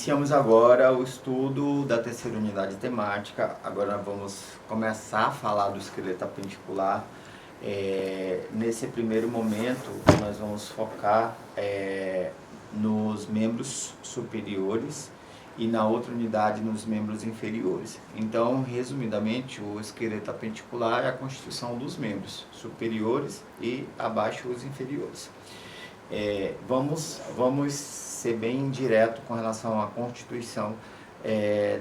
Iniciamos agora o estudo da terceira unidade temática. Agora vamos começar a falar do esqueleto apenticular. Nesse primeiro momento, nós vamos focar nos membros superiores e na outra unidade nos membros inferiores. Então, resumidamente, o esqueleto apenticular é a constituição dos membros superiores e abaixo os inferiores. Vamos ser bem direto com relação à constituição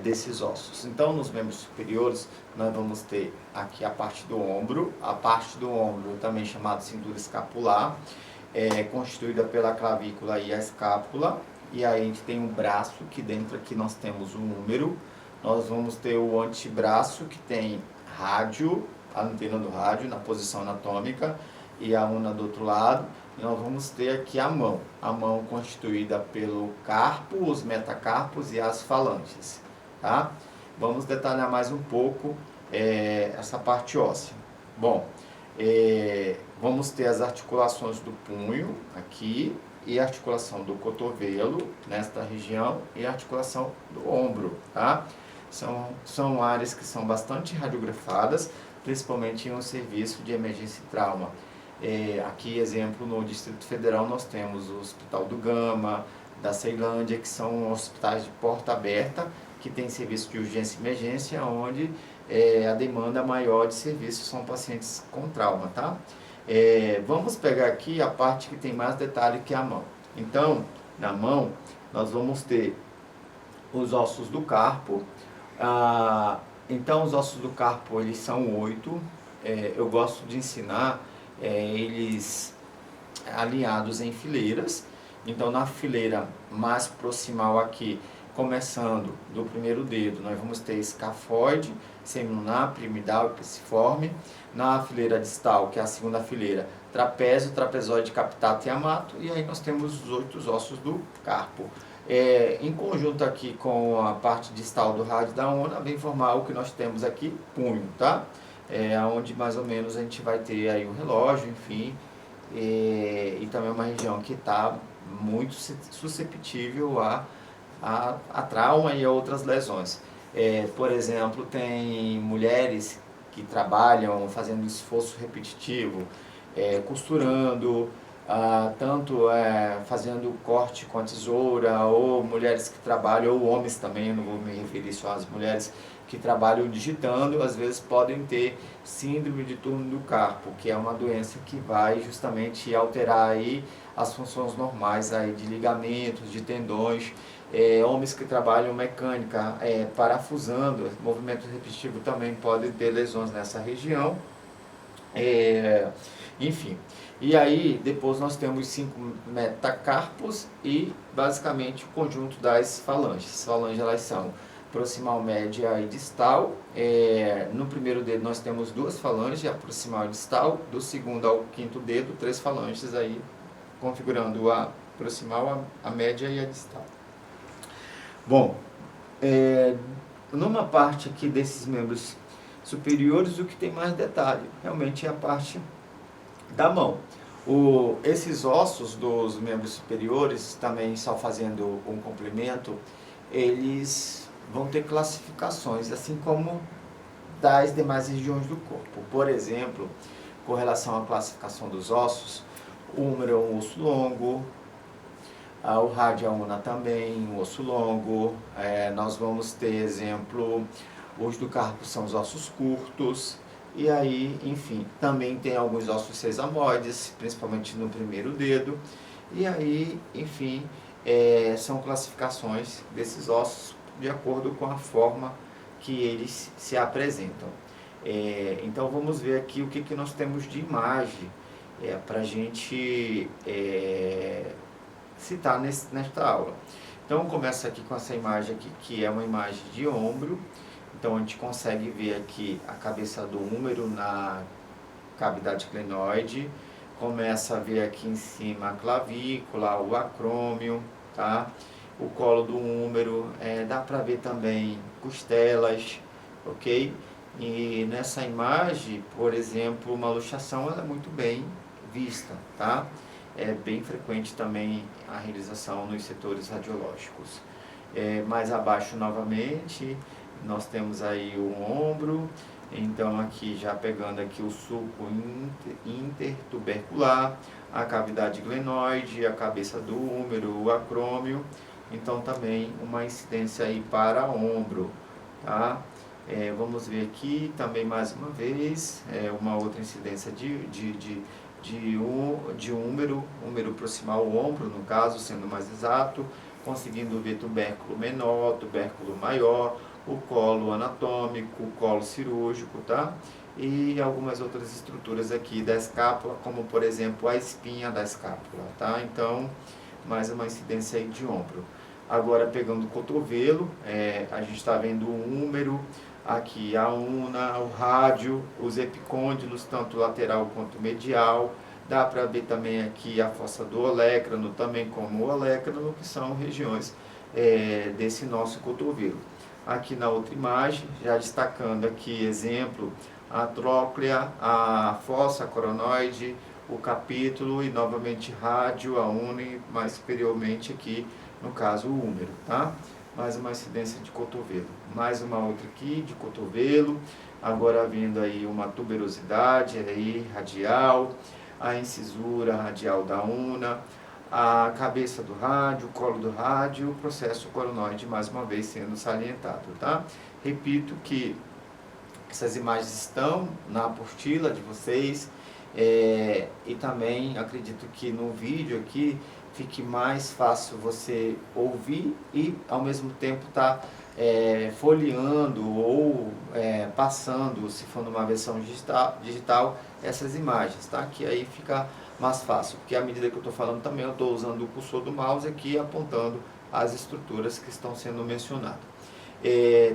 desses ossos. Então, nos membros superiores, nós vamos ter aqui a parte do ombro também chamada cintura escapular, constituída pela clavícula e a escápula, e aí a gente tem um braço, que dentro aqui nós temos o húmero, nós vamos ter o antebraço, que tem rádio, a antena do rádio na posição anatômica, e a una do outro lado. E nós vamos ter aqui a mão constituída pelo carpo, os metacarpos e as falanges, tá? Vamos detalhar mais um pouco essa parte óssea. Bom, vamos ter as articulações do punho aqui, e a articulação do cotovelo nesta região, e a articulação do ombro, tá? São áreas que são bastante radiografadas, principalmente em um serviço de emergência e trauma. Aqui, exemplo, no Distrito Federal nós temos o Hospital do Gama, da Ceilândia, que são hospitais de porta aberta, que tem serviço de urgência e emergência, onde a demanda maior de serviços são pacientes com trauma, tá? Vamos pegar aqui a parte que tem mais detalhe, que é a mão. Então, na mão, nós vamos ter os ossos do carpo. Então, os ossos do carpo, eles são 8. Eu gosto de ensinar eles alinhados em fileiras. Então, na fileira mais proximal aqui, começando do primeiro dedo, nós vamos ter escafoide, semilunar, piramidal e pisiforme. Na fileira distal, que é a segunda fileira, trapézio, trapezoide, captato e amato. E aí nós temos os 8 ossos do carpo. Em conjunto aqui com a parte distal do rádio da ona, vem formar o que nós temos aqui, punho, tá? Onde mais ou menos a gente vai ter aí o relógio, enfim, e também uma região que está muito susceptível a trauma e a outras lesões. Por exemplo, tem mulheres que trabalham fazendo esforço repetitivo, costurando, tanto fazendo corte com a tesoura, ou mulheres que trabalham, ou homens também, eu não vou me referir só às mulheres, que trabalham digitando, às vezes podem ter síndrome de túnel do carpo, que é uma doença que vai justamente alterar aí as funções normais aí de ligamentos, de tendões. Homens que trabalham mecânica, parafusando, movimento repetitivo, também podem ter lesões nessa região. Enfim, e aí depois nós temos 5 metacarpos e basicamente o conjunto das falanges. As falanges, elas são proximal, média e distal. No primeiro dedo nós temos 2 falanges, a proximal e distal. Do segundo ao quinto dedo, 3 falanges aí, configurando a proximal, a média e a distal. Bom, numa parte aqui desses membros superiores, o que tem mais detalhe realmente é a parte da mão. Esses ossos dos membros superiores, também só fazendo um complemento, eles vão ter classificações, assim como das demais regiões do corpo. Por exemplo, com relação à classificação dos ossos, o húmero é um osso longo, o rádio e a una também, um osso longo. Nós vamos ter, exemplo, os do carpo são os ossos curtos, e aí, enfim, também tem alguns ossos sesamoides, principalmente no primeiro dedo, e aí, enfim, são classificações desses ossos de acordo com a forma que eles se apresentam. Então vamos ver aqui o que nós temos de imagem para a gente citar nesta aula. Então começa aqui com essa imagem aqui, que é uma imagem de ombro. Então a gente consegue ver aqui a cabeça do húmero na cavidade clinoide, começa a ver aqui em cima a clavícula, o acrômio, tá? O colo do húmero, dá para ver também costelas, ok? E nessa imagem, por exemplo, uma luxação, ela é muito bem vista, tá? É bem frequente também a realização nos setores radiológicos. Mais abaixo novamente, nós temos aí o ombro. Então aqui já pegando aqui o sulco intertubercular, a cavidade glenoide, a cabeça do húmero, o acrômio. Então também uma incidência aí para ombro, tá? Vamos ver aqui também mais uma vez, uma outra incidência de húmero proximal ao ombro, no caso, sendo mais exato, conseguindo ver tubérculo menor, tubérculo maior, o colo anatômico, o colo cirúrgico, tá? E algumas outras estruturas aqui da escápula, como por exemplo a espinha da escápula, tá? Então, mais uma incidência aí de ombro. Agora, pegando o cotovelo, a gente está vendo o húmero, aqui a una, o rádio, os epicôndilos, tanto lateral quanto medial. Dá para ver também aqui a fossa do olecrano, também como o olecrano, que são regiões desse nosso cotovelo. Aqui na outra imagem, já destacando aqui, exemplo, a tróclea, a fossa coronoide, o capítulo e novamente rádio, a una e mais superiormente aqui, no caso, o húmero, tá? Mais uma incidência de cotovelo. Mais uma outra aqui de cotovelo, agora vindo aí uma tuberosidade aí, radial, a incisura radial da una, a cabeça do rádio, o colo do rádio, o processo coronoide mais uma vez sendo salientado, tá? Repito que essas imagens estão na apostila de vocês, e também acredito que no vídeo aqui fique mais fácil você ouvir e ao mesmo tempo estar folheando ou passando, se for numa versão digital, essas imagens, tá? Que aí fica mais fácil, porque à medida que eu estou falando também eu estou usando o cursor do mouse aqui apontando as estruturas que estão sendo mencionadas.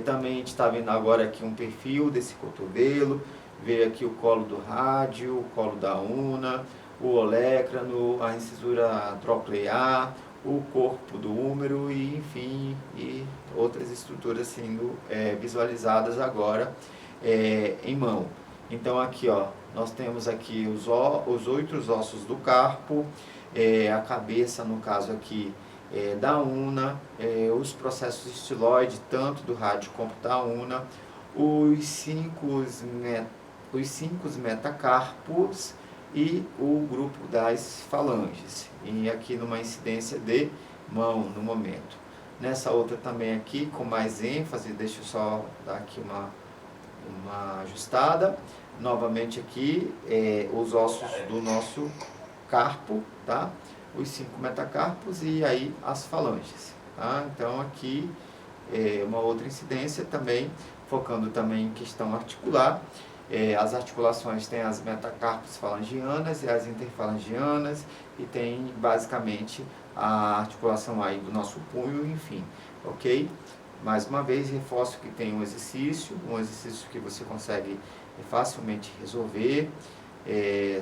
Também a gente está vendo agora aqui um perfil desse cotovelo, veio aqui o colo do rádio, o colo da una, o olecrano, a incisura troclear, o corpo do húmero e enfim, e outras estruturas sendo visualizadas agora em mão. Então aqui ó, nós temos aqui os 8 ossos do carpo, a cabeça no caso aqui da una, os processos estiloide, tanto do rádio como da una, os 5 metacarpos e o grupo das falanges. E aqui numa incidência de mão no momento. Nessa outra também aqui com mais ênfase, deixa eu só dar aqui uma ajustada. Novamente aqui os ossos do nosso carpo, tá? Os 5 metacarpos e aí as falanges, tá? Então aqui uma outra incidência também, focando também em questão articular. As articulações têm as metacarpos falangianas e as interfalangianas e tem basicamente a articulação aí do nosso punho, enfim, ok? Mais uma vez reforço que tem um exercício que você consegue facilmente resolver.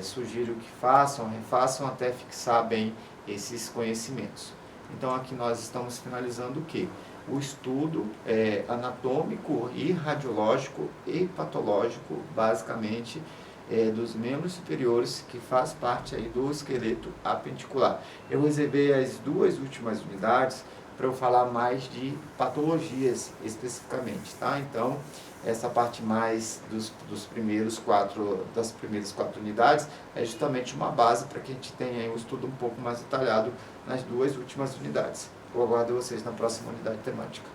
Sugiro que refaçam até fixar bem esses conhecimentos. Então aqui nós estamos finalizando o quê? O estudo anatômico e radiológico e patológico, basicamente, dos membros superiores, que faz parte aí do esqueleto apendicular. Eu reservei as 2 últimas unidades para eu falar mais de patologias especificamente, tá? Então, essa parte mais das primeiras 4 unidades é justamente uma base para que a gente tenha um estudo um pouco mais detalhado nas 2 últimas unidades. Eu aguardo vocês na próxima unidade temática.